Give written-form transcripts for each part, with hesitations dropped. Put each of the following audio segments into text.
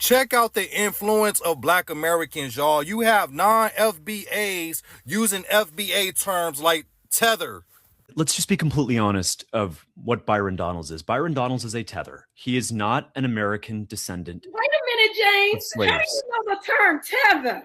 Check out the influence of black Americans, y'all. You have non-FBAs using FBA terms like tether. Let's just be completely honest of what Byron Donalds is. Byron Donalds is a tether. He is not an American descendant. Wait a minute, James. How do you know the term tether?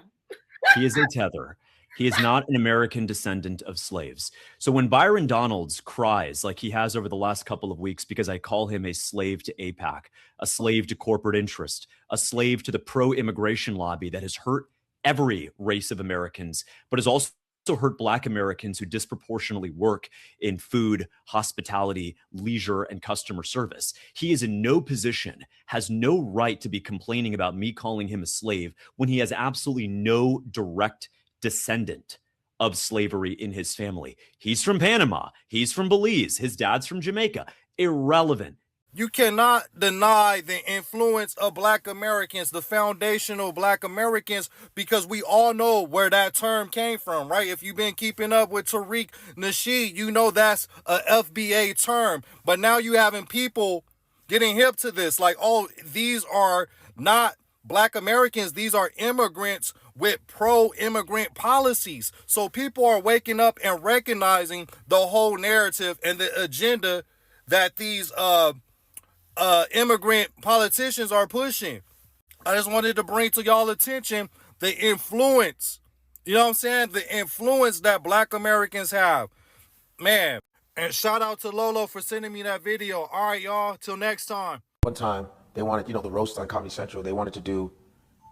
He is a tether. He is not an American descendant of slaves. So when Byron Donalds cries like he has over the last couple of weeks because I call him a slave to AIPAC, a slave to corporate interest, a slave to the pro-immigration lobby that has hurt every race of Americans, but has also hurt Black Americans who disproportionately work in food, hospitality, leisure, and customer service. He is in no position, has no right to be complaining about me calling him a slave when he has absolutely no direct descendant of slavery in his family. He's from Panama. He's from Belize. His dad's from Jamaica. Irrelevant. You cannot deny the influence of black Americans, the foundational black Americans, because we all know where that term came from, right? If you've been keeping up with Tariq Nasheed, you know that's a FBA term. But now you having people getting hip to this, like, oh, these are not black Americans, these are immigrants with pro-immigrant policies. So people are waking up and recognizing the whole narrative and the agenda that these immigrant politicians are pushing. I just wanted to bring to y'all attention the influence, you know what I'm saying? The influence that black Americans have. Man, and shout out to Lolo for sending me that video. All right, y'all, till next time. One time, they wanted, the roast on Comedy Central, they wanted to do,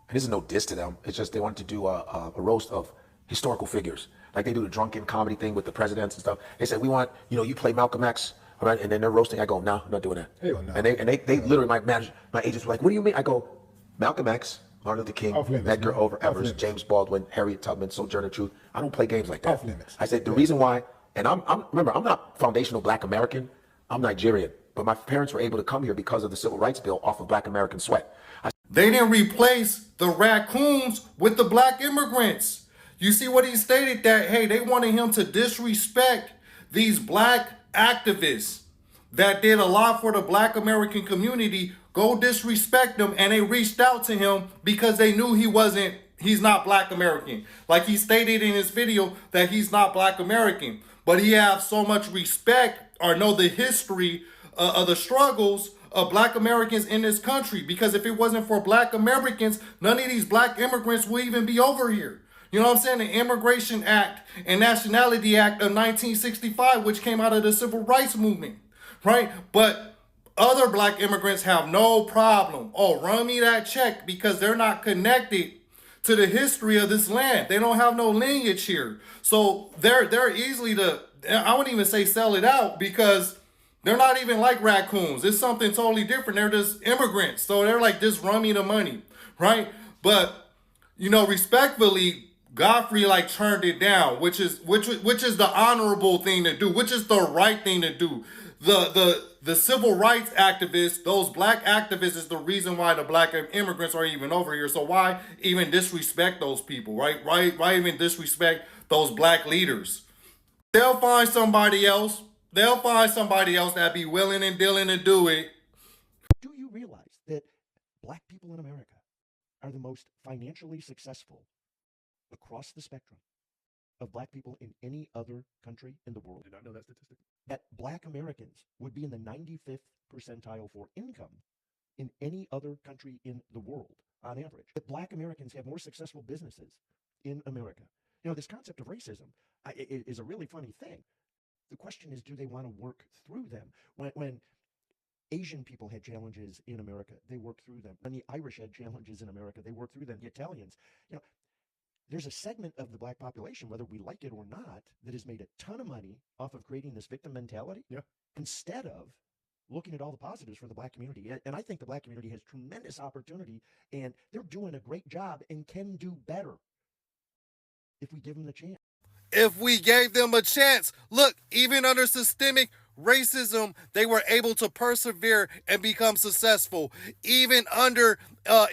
and this is no diss to them, it's just they wanted to do a roast of historical figures. Like they do the drunken comedy thing with the presidents and stuff. They said, we want, you play Malcolm X, all right? And then they're roasting. I go, no, I'm not doing that. Hell no. And they literally, my agents were like, what do you mean? I go, Malcolm X, Martin Luther King, Medgar Evers, James Baldwin, Harriet Tubman, Sojourner Truth. I don't play games like that. Off limits. I said, the reason why, and remember, I'm not foundational black American, I'm Nigerian. But my parents were able to come here because of the Civil Rights Bill off of black American sweat. They didn't replace the raccoons with the black immigrants. You see what he stated, that, hey, they wanted him to disrespect these black activists that did a lot for the black American community, go disrespect them, and they reached out to him because they knew he's not black American. Like he stated in his video that he's not black American, but he has so much respect or know the history of the struggles of black Americans in this country, because if it wasn't for black Americans, none of these black immigrants would even be over here. You know what I'm saying? The Immigration Act and Nationality Act of 1965, which came out of the Civil Rights Movement, right? But other black immigrants have no problem. Oh, run me that check, because they're not connected to the history of this land. They don't have no lineage here. So they're easily I wouldn't even say sell it out, because they're not even like raccoons. It's something totally different. They're just immigrants. So they're like, just run me the money, right? But, respectfully, Godfrey turned it down, which is the honorable thing to do, which is the right thing to do. The civil rights activists, those black activists, is the reason why the black immigrants are even over here. So why even disrespect those people, right? Why even disrespect those black leaders? They'll find somebody else. They'll find somebody else that be willing and dealing to do it. Do you realize that black people in America are the most financially successful across the spectrum of black people in any other country in the world? Did not know that statistic. That black Americans would be in the 95th percentile for income in any other country in the world on average. That black Americans have more successful businesses in America. This concept of racism is a really funny thing. The question is, do they want to work through them? When Asian people had challenges in America, they worked through them. When the Irish had challenges in America, they worked through them. The Italians, there's a segment of the black population, whether we like it or not, that has made a ton of money off of creating this victim mentality, instead of looking at all the positives for the black community. And I think the black community has tremendous opportunity, and they're doing a great job and can do better if we give them the chance. If we gave them a chance. Look, even under systemic racism, they were able to persevere and become successful. Even under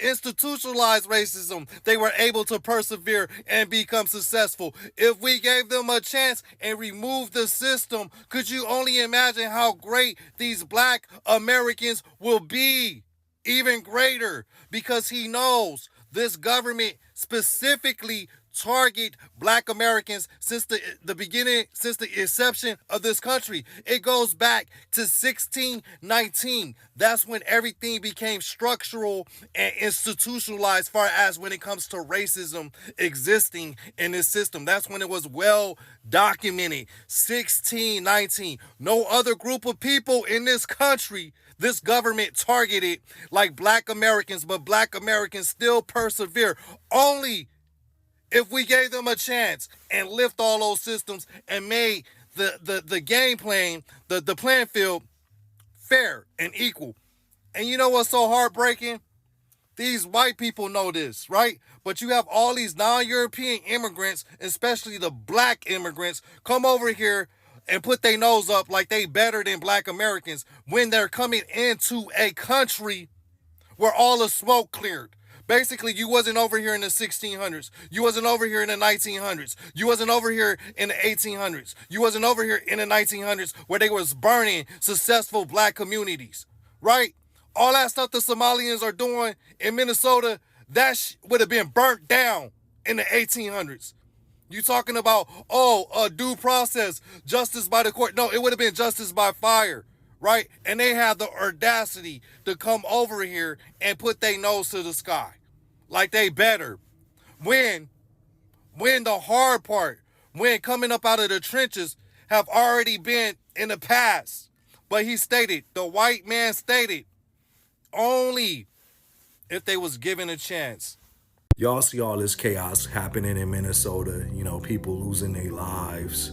institutionalized racism, they were able to persevere and become successful. If we gave them a chance and removed the system, could you only imagine how great these black Americans will be? even greater, because he knows this government specifically target black Americans since the beginning, since the inception of this country. It goes back to 1619. That's when everything became structural and institutionalized, far as when it comes to racism existing in this system. That's when it was well documented. 1619. No other group of people in this country this government targeted like black Americans, but black Americans still persevere. Only if we gave them a chance and lift all those systems and made the game plan, the playing field fair and equal. And you know what's so heartbreaking? These white people know this, right? But you have all these non-European immigrants, especially the black immigrants, come over here and put their nose up like they better than black Americans when they're coming into a country where all the smoke cleared. Basically, you wasn't over here in the 1600s. You wasn't over here in the 1900s. You wasn't over here in the 1800s. You wasn't over here in the 1900s where they was burning successful black communities, right? All that stuff the Somalians are doing in Minnesota, that would have been burnt down in the 1800s. You talking about, due process, justice by the court. No, it would have been justice by fire, right? And they have the audacity to come over here and put their nose to the sky like they better. When the hard part, when coming up out of the trenches have already been in the past. But the white man stated, only if they was given a chance. Y'all see all this chaos happening in Minnesota, people losing their lives.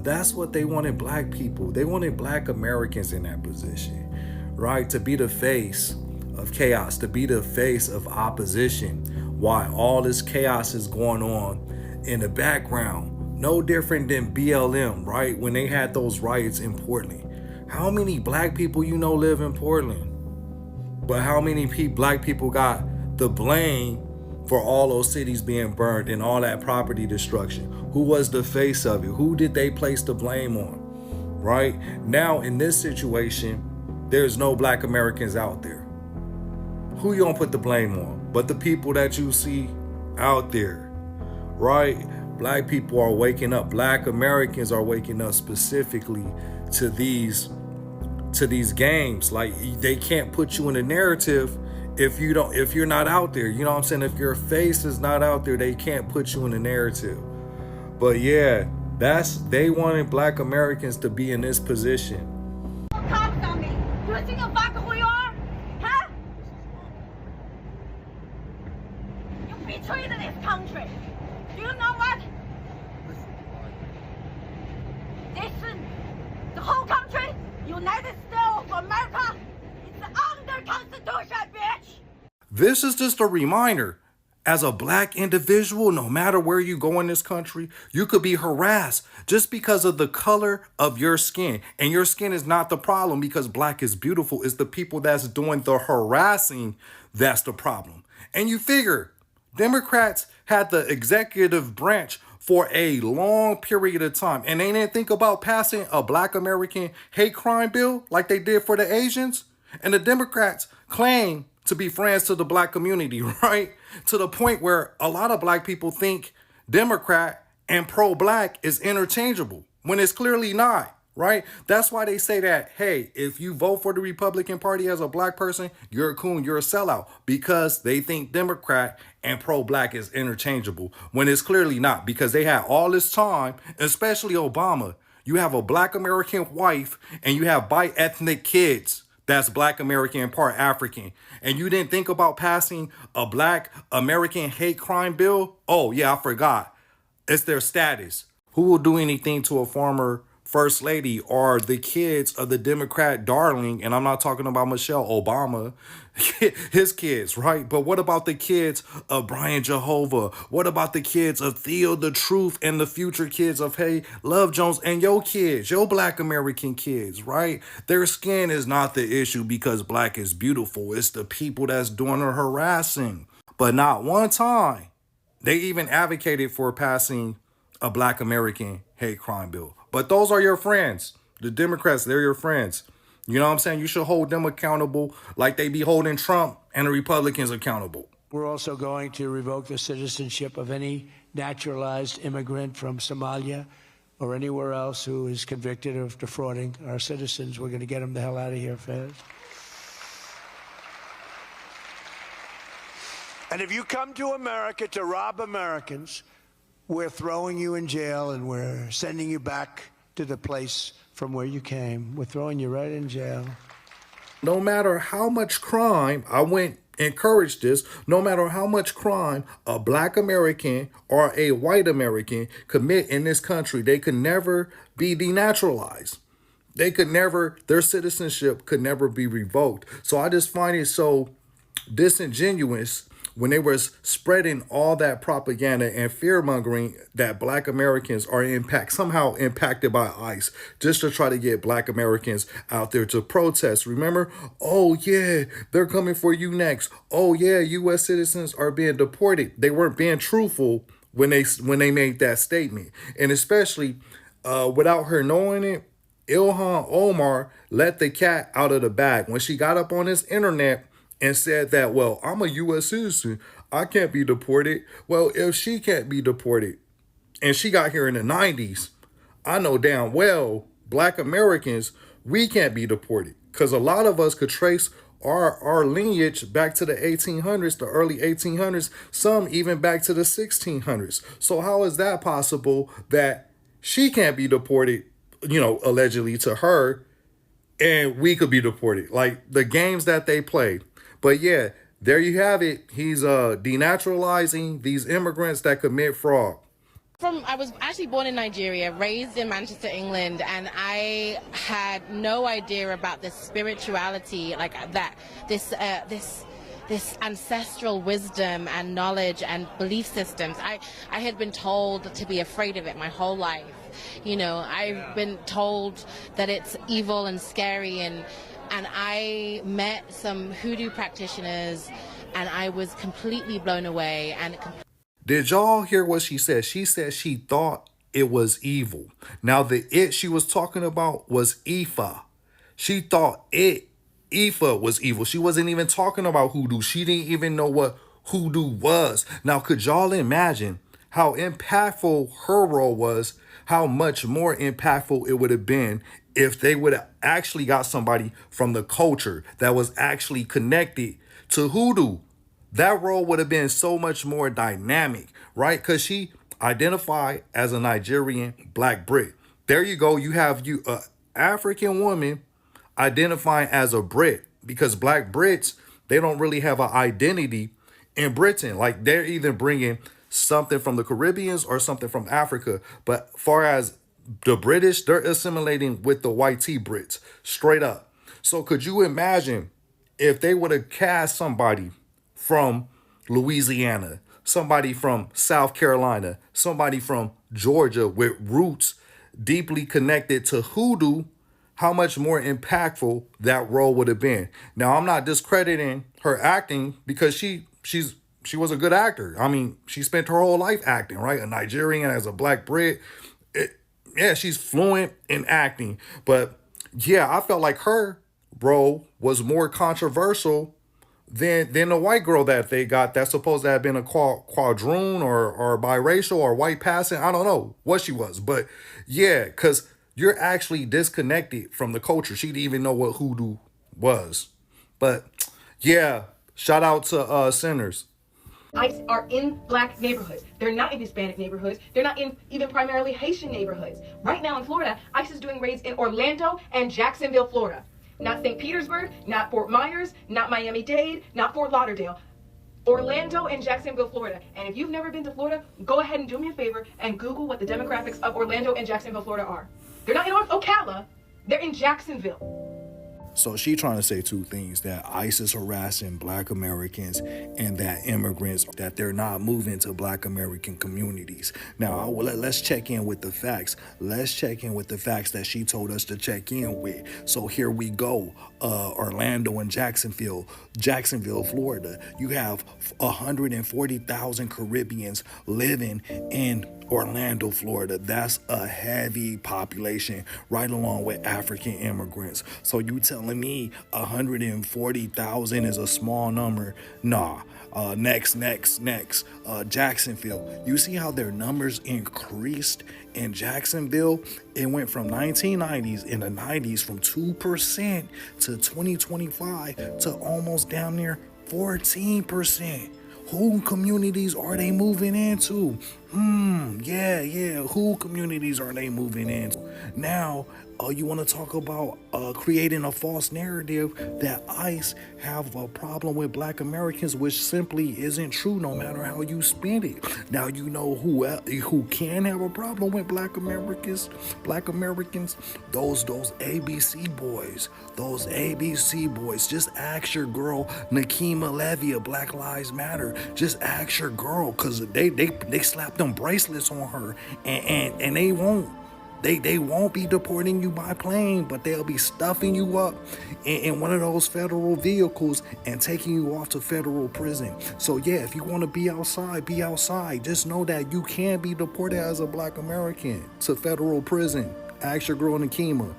That's what they wanted black people. They wanted black Americans in that position, right? To be the face of chaos, to be the face of opposition. Why all this chaos is going on in the background. No different than BLM, right? When they had those riots in Portland. How many black people live in Portland? But how many black people got the blame for all those cities being burned and all that property destruction? Who was the face of it? Who did they place the blame on? Right? Now, in this situation, there's no black Americans out there. Who you gonna put the blame on? But the people that you see out there, right? Black people are waking up. Black Americans are waking up specifically to these games. Like, they can't put you in a narrative if you're not out there. You know what I'm saying? If your face is not out there, they can't put you in a narrative. But yeah, they wanted black Americans to be in this position. Cops on me. Do you think a fuck who you are? Huh? You betrayed this country. Do you know what? Listen, the whole country, United States of America, it's under Constitution, bitch. This is just a reminder. As a black individual, no matter where you go in this country, you could be harassed just because of the color of your skin. And your skin is not the problem, because black is beautiful. It's the people that's doing the harassing that's the problem. And you figure Democrats had the executive branch for a long period of time, and they didn't think about passing a black American hate crime bill like they did for the Asians. And the Democrats claim to be friends to the black community, right? To the point where a lot of black people think Democrat and pro-black is interchangeable, when it's clearly not, right? That's why they say that, hey, if you vote for the Republican Party as a black person, you're a coon, you're a sellout, because they think Democrat and pro-black is interchangeable, when it's clearly not, because they had all this time, especially Obama. You have a black American wife and you have bi-ethnic kids that's black American and part African. And you didn't think about passing a black American hate crime bill? Oh, yeah, I forgot. It's their status. Who will do anything to a former first lady or the kids of the Democrat darling? And I'm not talking about Michelle Obama, his kids, right? But what about the kids of Brian Jehovah? What about the kids of Theo the Truth and the future kids of Hey Love Jones and your kids, your black American kids, right? Their skin is not the issue, because black is beautiful. It's the people that's doing the harassing. But not one time they even advocated for passing a black American hate crime bill. But those are your friends. The Democrats, they're your friends. You know what I'm saying? You should hold them accountable like they be holding Trump and the Republicans accountable. We're also going to revoke the citizenship of any naturalized immigrant from Somalia or anywhere else who is convicted of defrauding our citizens. We're going to get them the hell out of here fast. And if you come to America to rob Americans, we're throwing you in jail and we're sending you back to the place from where you came. We're throwing you right in jail. No matter how much crime, I went encourage this, no matter how much crime a black American or a white American commit in this country, they could never be denaturalized. They could never, their citizenship could never be revoked. So I just find it so disingenuous when they was spreading all that propaganda and fear mongering that black Americans are somehow impacted by ICE, just to try to get black Americans out there to protest. Remember, oh yeah, they're coming for you next. Oh yeah, U.S. citizens are being deported. They weren't being truthful when they made that statement, and especially without her knowing it, Ilhan Omar let the cat out of the bag when she got up on this internet and said that, well, I'm a U.S. citizen, I can't be deported. Well, if she can't be deported, and she got here in the 90s, I know damn well black Americans, we can't be deported. Because a lot of us could trace our lineage back to the 1800s, the early 1800s, some even back to the 1600s. So how is that possible that she can't be deported, allegedly to her, and we could be deported? Like the games that they play. But yeah, there you have it. He's denaturalizing these immigrants that commit fraud. I was actually born in Nigeria, raised in Manchester, England, and I had no idea about this spirituality, like that, this ancestral wisdom and knowledge and belief systems. I had been told to be afraid of it my whole life. I've been told that it's evil and scary, and I met some hoodoo practitioners, and I was completely blown away. Did y'all hear what she said? She said she thought it was evil. Now, the it she was talking about was Ifa. She thought Ifa was evil. She wasn't even talking about hoodoo. She didn't even know what hoodoo was. Now, could y'all imagine how impactful her role was, how much more impactful it would have been if they would have actually got somebody from the culture that was actually connected to hoodoo? That role would have been so much more dynamic, right? Because she identified as a Nigerian black Brit. There you go. You have a African woman identifying as a Brit, because black Brits, they don't really have an identity in Britain. Like they're either bringing something from the Caribbeans or something from Africa. But far as the British, they're assimilating with the white tea Brits, straight up. So could you imagine if they would have cast somebody from Louisiana, somebody from South Carolina, somebody from Georgia with roots deeply connected to hoodoo, how much more impactful that role would have been? Now, I'm not discrediting her acting, because she was a good actor. I mean, she spent her whole life acting, right? A Nigerian as a black Brit. She's fluent in acting. But yeah, I felt like her role was more controversial than the white girl that they got that's supposed to have been a quadroon or biracial or white passing. I don't know what she was. But yeah, because you're actually disconnected from the culture. She didn't even know what hoodoo was. But yeah, shout out to Sinners. ICE are in black neighborhoods. They're not in Hispanic neighborhoods. They're not in even primarily Haitian neighborhoods. Right now in Florida, ICE is doing raids in Orlando and Jacksonville, Florida. Not St. Petersburg, not Fort Myers, not Miami-Dade, not Fort Lauderdale. Orlando and Jacksonville, Florida. And if you've never been to Florida, go ahead and do me a favor and Google what the demographics of Orlando and Jacksonville, Florida are. They're not in Ocala, they're in Jacksonville. So she trying to say two things: that ICE is harassing black Americans and that immigrants, that they're not moving to black American communities. Now, let's check in with the facts. Let's check in with the facts that she told us to check in with. So here we go. Orlando and Jacksonville, Florida. You have 140,000 Caribbeans living in Orlando, Florida, that's a heavy population right along with African immigrants. So you telling me 140,000 is a small number? Nah. Next. Jacksonville. You see how their numbers increased in Jacksonville? It went from 1990s in the 90s from 2% to 2025 to almost damn near 14%. Who communities are they moving into? Yeah. Who communities are they moving into? Now, you want to talk about creating a false narrative that ICE have a problem with Black Americans, which simply isn't true, no matter how you spin it. Now you know who can have a problem with Black Americans. Those ABC boys. Those ABC boys. Just ask your girl Nakima Levy of Black Lives Matter. Just ask your girl, cause they slapped them bracelets on her, and they won't. They won't be deporting you by plane, but they'll be stuffing you up in one of those federal vehicles and taking you off to federal prison. So yeah, if you want to be outside, be outside. Just know that you can be deported as a Black American to federal prison. Ask your girl Nakima.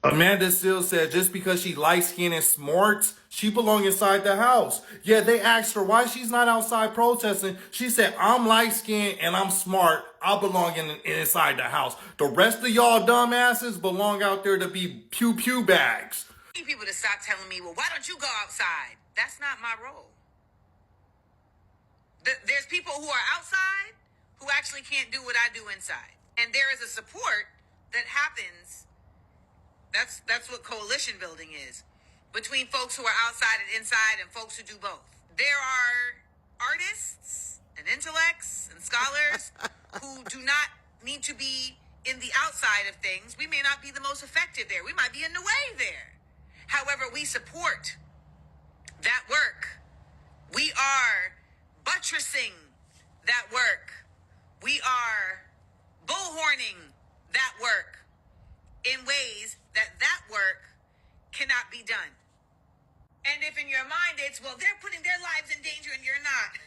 Amanda Seales said just because she light-skinned and smart, she belong inside the house. Yeah, they asked her why she's not outside protesting. She said, I'm light-skinned and I'm smart. I belong inside the house. The rest of y'all dumbasses belong out there to be pew-pew bags. I need people to stop telling me, well, why don't you go outside? That's not my role. There's people who are outside who actually can't do what I do inside. And there is a support that happens. That's what coalition building is, between folks who are outside and inside and folks who do both. There are artists and intellects and scholars who do not need to be in the outside of things. We may not be the most effective there. We might be in the way there. However, we support that work. We are buttressing that work. We are bullhorning that work in ways that work cannot be done. And if in your mind it's, well, they're putting their lives in danger and you're not.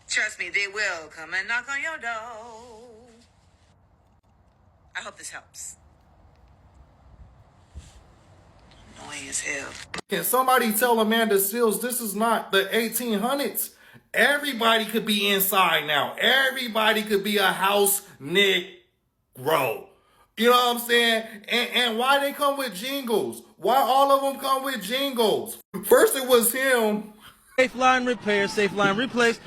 Trust me, they will come and knock on your door. I hope this helps. Annoying as hell. Can somebody tell Amanda Seales this is not the 1800s? Everybody could be inside now. Everybody could be a house Negro. You know what I'm saying? And why they come with jingles? Why all of them come with jingles? First it was him. Safe line repair, safe line replace.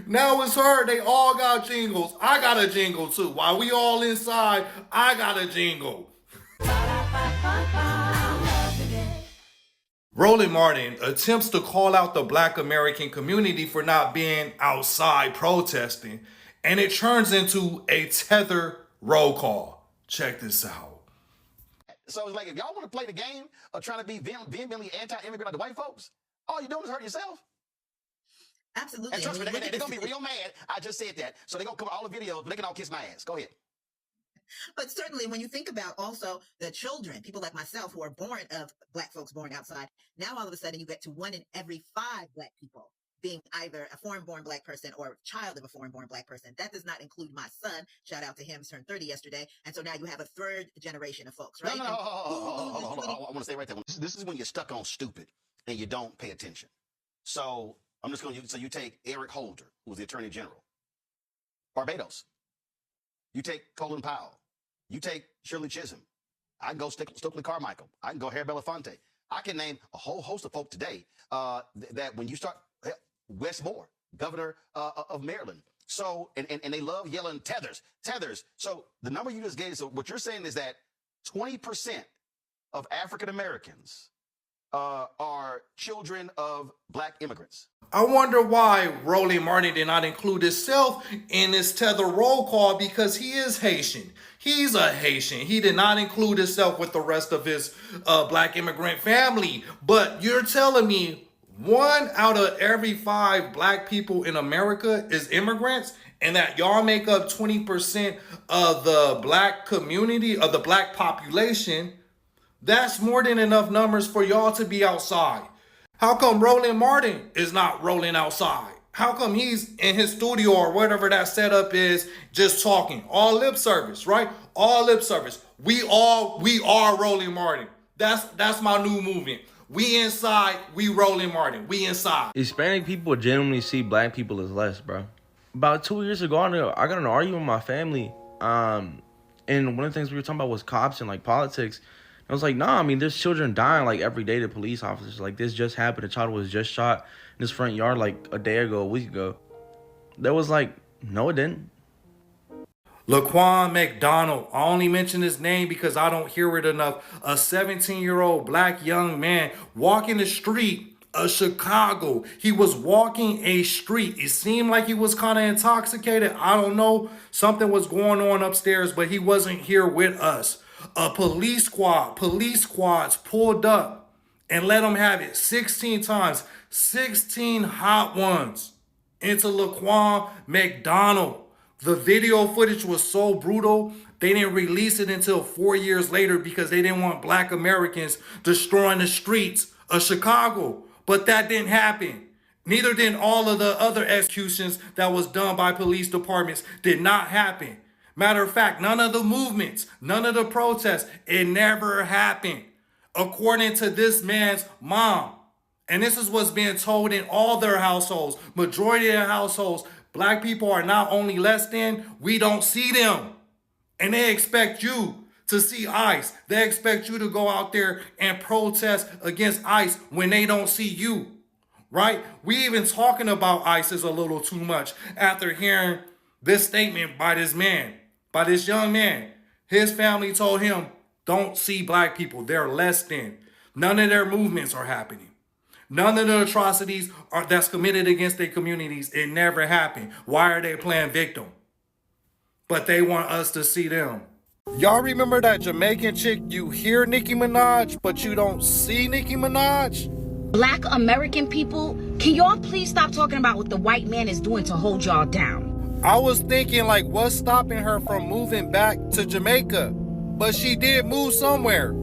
Now it's her. They all got jingles. I got a jingle too. While we all inside, I got a jingle. Roland Martin attempts to call out the Black American community for not being outside protesting, and it turns into a tether roll call. Check this out. So it's like, if y'all want to play the game of trying to be vehemently anti-immigrant like the white folks, all you're doing is hurting yourself. Absolutely. And trust me, they're going to be real mad. I just said that. So they're going to cover all the videos, but they can all kiss my ass. Go ahead. But certainly when you think about also the children, people like myself who are born of Black folks born outside, now all of a sudden you get to 1 in every 5 Black people being either a foreign-born Black person or a child of a foreign-born Black person. That does not include my son. Shout out to him. He turned 30 yesterday. And so now you have a 3rd generation of folks, right? No. Hold on. I want to stay right there. This is when you're stuck on stupid and you don't pay attention. So I'm just going to use, so you take Eric Holder, who was the Attorney General. Barbados. You take Colin Powell. You take Shirley Chisholm. I can go Stokely Carmichael. I can go Harry Belafonte. I can name a whole host of folk today that when you start, Wes Moore, governor of Maryland. So, and they love yelling tethers. So the number you just gave, so what you're saying is that 20% of African Americans are children of Black immigrants. I wonder why Roland Martin did not include himself in this tether roll call, because he is Haitian. He's a Haitian. He did not include himself with the rest of his Black immigrant family. But you're telling me 1 out of every 5 Black people in America is immigrants, and that y'all make up 20% of the Black community, of the Black population? That's more than enough numbers for y'all to be outside. How come Roland Martin is not rolling outside? How come he's in his studio or whatever that setup is, just talking? All lip service, right? All lip service. We are Rolling Martin. That's my new movement. We inside, we Rolling Martin. We inside. Hispanic people genuinely see black people as less, bro. About 2 years ago, I got in an argument with my family. And one of the things we were talking about was cops and like politics. I was like, nah, I mean, there's children dying like every day to police officers. Like, this just happened. A child was just shot in his front yard like a day ago, a week ago. That was like, no, it didn't. Laquan McDonald. I only mention his name because I don't hear it enough. A 17-year-old black young man walking the street of Chicago. He was walking a street. It seemed like he was kind of intoxicated. I don't know. Something was going on upstairs, but he wasn't here with us. A police squads pulled up and let him have it 16 times. 16 hot ones into Laquan McDonald. The video footage was so brutal, they didn't release it until 4 years later because they didn't want black Americans destroying the streets of Chicago. But that didn't happen. Neither did all of the other executions that was done by police departments did not happen. Matter of fact, none of the movements, none of the protests, it never happened. According to this man's mom. And this is what's being told in all their households. Majority of their households, black people are not only less than, we don't see them. And they expect you to see ICE. They expect you to go out there and protest against ICE when they don't see you, right? We even talking about ICE is a little too much after hearing this statement by this man, by this young man. His family told him, don't see black people. They're less than. None of their movements are happening. None of the atrocities that's committed against their communities, it never happened. Why are they playing victim? But they want us to see them. Y'all remember that Jamaican chick, you hear Nicki Minaj, but you don't see Nicki Minaj? Black American people, can y'all please stop talking about what the white man is doing to hold y'all down? I was thinking, like, what's stopping her from moving back to Jamaica? But she did move somewhere.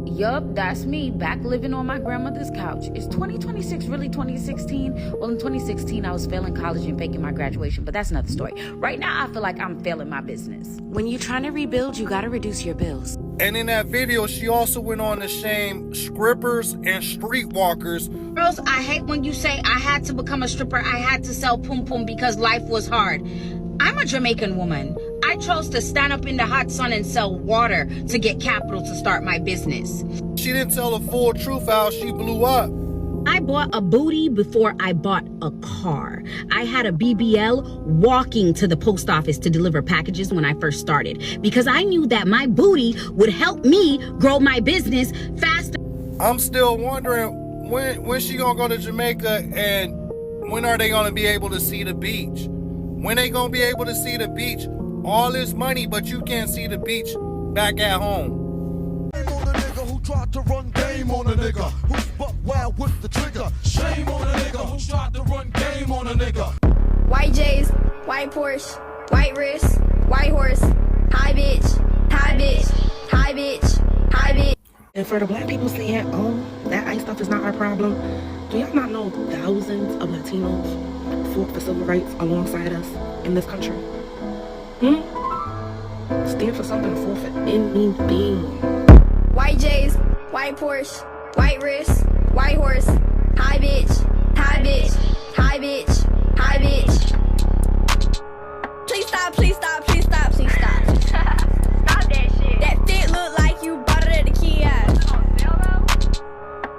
Yup, that's me, back living on my grandmother's couch. Is 2026 really 2016? Well, in 2016, I was failing college and faking my graduation, but that's another story. Right now, I feel like I'm failing my business. When you're trying to rebuild, you gotta reduce your bills. And in that video, she also went on to shame strippers and streetwalkers. Girls, I hate when you say I had to become a stripper, I had to sell pum pum because life was hard. I'm a Jamaican woman. I chose to stand up in the hot sun and sell water to get capital to start my business. She didn't tell the full truth how she blew up. I bought a booty before I bought a car. I had a BBL walking to the post office to deliver packages when I first started because I knew that my booty would help me grow my business faster. I'm still wondering when she gonna go to Jamaica and when are they gonna be able to see the beach? When they gonna be able to see the beach? All this money, but you can't see the beach back at home. Shame on the nigga who tried to run game on a nigga who's buck wild with the trigger. Shame on a nigga who tried to run game on a nigga. White J's, white Porsche, white wrist, white horse, high bitch, high bitch, high bitch, high bitch. And for the black people saying, oh, that ICE stuff is not our problem, do y'all not know thousands of Latinos fought for civil rights alongside us in this country? Stand for something, forfeit anything. White J's, white Porsche, white wrist, white horse, high bitch, high bitch, high bitch, high bitch. Please stop, please stop, please stop, please stop. Stop that shit. That fit look like you bought it at the kiosk.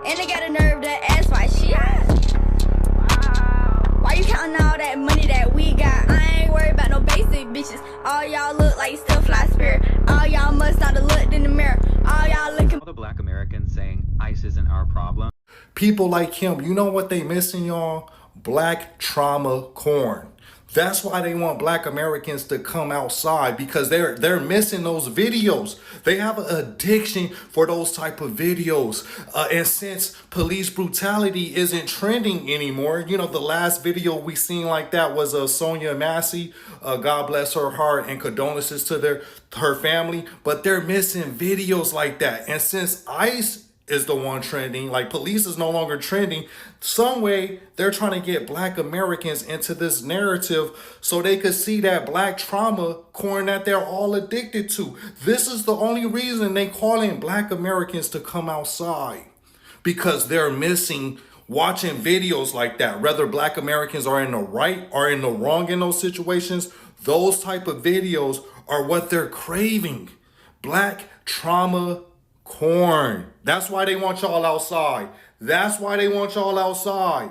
And they got a nerve to ask why she asked. Wow. Why you counting all that money that we got? I ain't worried about no basic bitches. All y'all look like still fly spirit. All y'all must not have looked in the mirror. All y'all looking. All the black Americans saying ICE isn't our problem. People like him, you know what they missing, y'all? Black trauma corn. That's why they want black Americans to come outside, because they're missing those videos. They have an addiction for those type of videos. And since police brutality isn't trending anymore, you know, the last video we seen like that was Sonia Massey. God bless her heart and condolences to her family. But they're missing videos like that. And since ICE is the one trending. Like, police is no longer trending. Some way they're trying to get Black Americans into this narrative so they could see that Black trauma corn that they're all addicted to. This is the only reason they calling Black Americans to come outside, because they're missing watching videos like that. Whether Black Americans are in the right or in the wrong in those situations, those type of videos are what they're craving. Black trauma corn. That's why they want y'all outside. That's why they want y'all outside.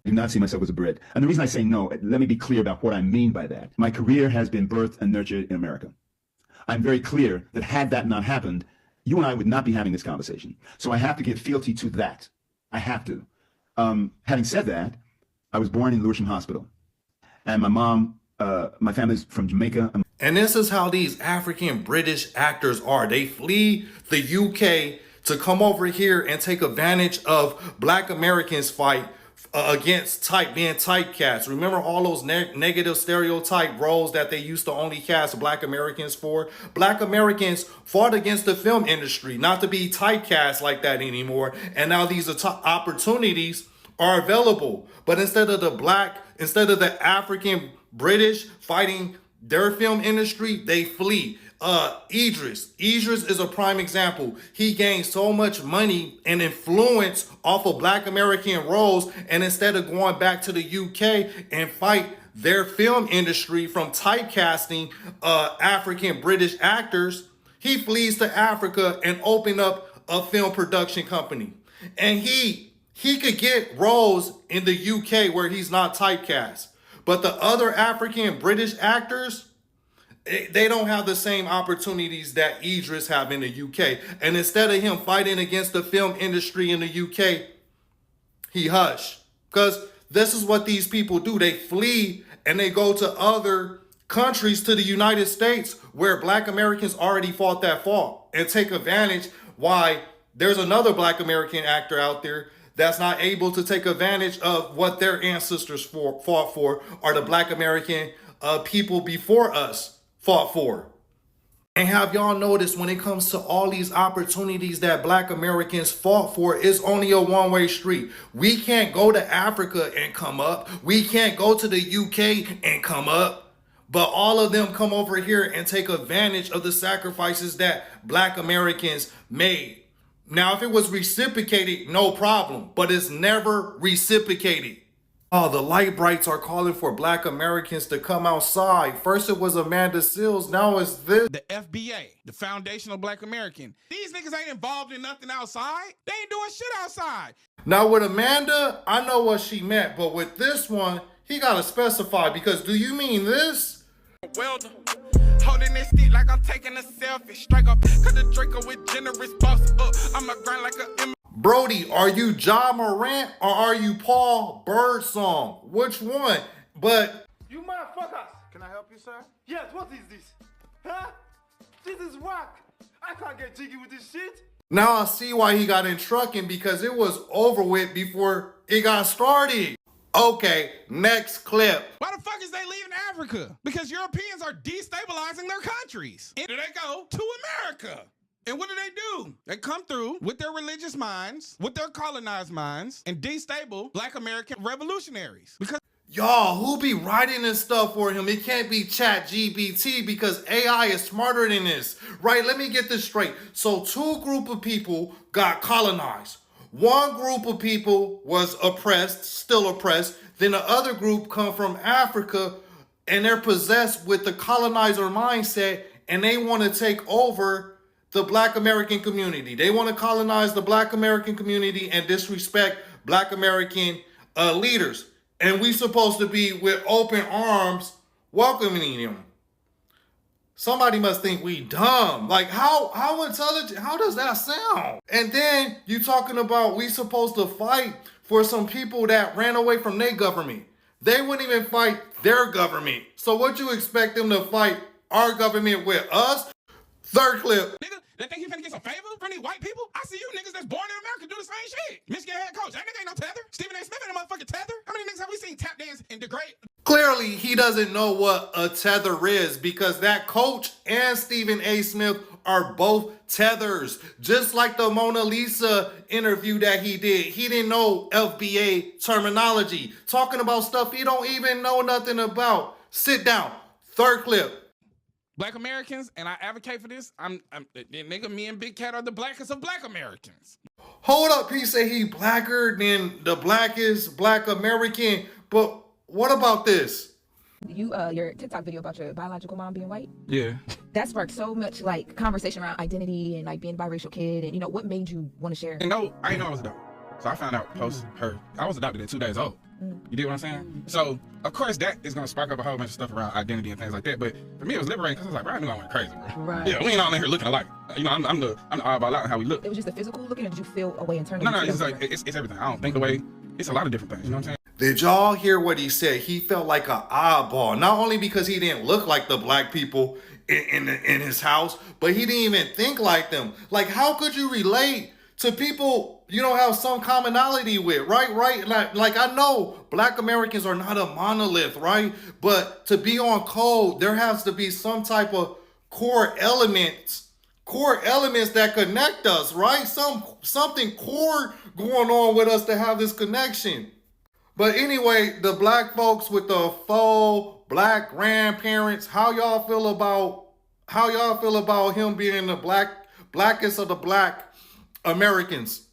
I do not see myself as a Brit. And the reason I say no, let me be clear about what I mean by that. My career has been birthed and nurtured in America. I'm very clear that had that not happened, you and I would not be having this conversation. So I have to give fealty to that. I have to. Having said that, I was born in Lewisham Hospital. And my mom, my family's from Jamaica. And this is how these African British actors are. They flee the UK to come over here and take advantage of Black Americans fight against being typecast. Remember all those negative stereotype roles that they used to only cast Black Americans for? Black Americans fought against the film industry not to be typecast like that anymore. And now these opportunities are available. But instead of the African British fighting their film industry, they flee. Idris is a prime example. He gained so much money and influence off of Black American roles, and instead of going back to the UK and fight their film industry from typecasting African British actors, he flees to Africa and open up a film production company. And he could get roles in the UK where he's not typecast. But the other African British actors, they don't have the same opportunities that Idris have in the UK. And instead of him fighting against the film industry in the UK, he hushed. Because this is what these people do. They flee and they go to other countries, to the United States, where Black Americans already fought that fight, and take advantage why there's another Black American actor out there that's not able to take advantage of what their ancestors fought for, or the Black American people before us fought for. And have y'all noticed when it comes to all these opportunities that Black Americans fought for, it's only a one-way street. We can't go to Africa and come up. We can't go to the UK and come up. But all of them come over here and take advantage of the sacrifices that Black Americans made. Now, if it was reciprocated, no problem, but it's never reciprocated. Oh, the light brights are calling for Black Americans to come outside. First it was Amanda Seals, now it's this. The FBA, the Foundational Black American. These niggas ain't involved in nothing outside. They ain't doing shit outside. Now with Amanda, I know what she meant, but with this one, he gotta specify, because do you mean this? Well, holding this stick like I'm taking a selfie. Strike up, cause the Draco with generous boss up. I'm a grind like a Brody, are you Ja Morant or are you Paul Birdsong? Which one? But you motherfuckers! Can I help you, sir? Yes, what is this? Huh? This is whack. I can't get jiggy with this shit. Now I see why he got in trucking, because it was over with before it got started. Okay, next clip. Why the fuck is they leaving Africa? Because Europeans are destabilizing their countries. And they go to America. And what do? They come through with their religious minds, with their colonized minds, and destabilize Black American revolutionaries. Because y'all, who be writing this stuff for him? It can't be ChatGPT, because AI is smarter than this, right? Let me get this straight. So two group of people got colonized. One group of people was oppressed, still oppressed. Then the other group come from Africa, and they're possessed with the colonizer mindset, and they want to take over the Black American community. They want to colonize the Black American community and disrespect Black American leaders. And we supposed to be with open arms welcoming them. Somebody must think we dumb. Like, how intelligent, how does that sound? And then you talking about we supposed to fight for some people that ran away from their government. They wouldn't even fight their government. So what you expect them to fight our government with us? Third clip. Nigga, they think you finna get some favor from these white people? I see you niggas that's born in America do the same shit. Michigan head coach, that nigga ain't no tether. Stephen A. Smith ain't a motherfucking tether. How many niggas have we seen tap dance and degrade? Clearly, he doesn't know what a tether is, because that coach and Stephen A. Smith are both tethers. Just like the Mona Lisa interview that he did. He didn't know FBA terminology. Talking about stuff he don't even know nothing about. Sit down. Third clip. Black Americans, and I advocate for this. Nigga, me and Big Cat are the blackest of Black Americans. Hold up, he said he blacker than the blackest Black American. But what about this? Your TikTok video about your biological mom being white? Yeah. That sparked so much like conversation around identity and like being a biracial kid, and what made you want to share? And no, I didn't know I was adopted. So I found out post her. I was adopted at 2 days old. You get what I'm saying? So of course that is gonna spark up a whole bunch of stuff around identity and things like that. But for me, it was liberating because I was like, bro, I knew I went crazy, bro. Right. Yeah, we ain't all in here looking alike. I'm the oddball out in how we look. It was just the physical looking, or did you feel a way internally? No, it's like it's everything. I don't think the way. It's a lot of different things. You know what I'm saying? Did y'all hear what he said? He felt like an oddball. Not only because he didn't look like the black people in his house, but he didn't even think like them. Like, how could you relate to people you don't have some commonality with, right? Like I know Black Americans are not a monolith, right? But to be on code, there has to be some type of core elements that connect us, right? Something core going on with us to have this connection. But anyway, the black folks with the faux black grandparents, how y'all feel about him being the blackest of the Black Americans?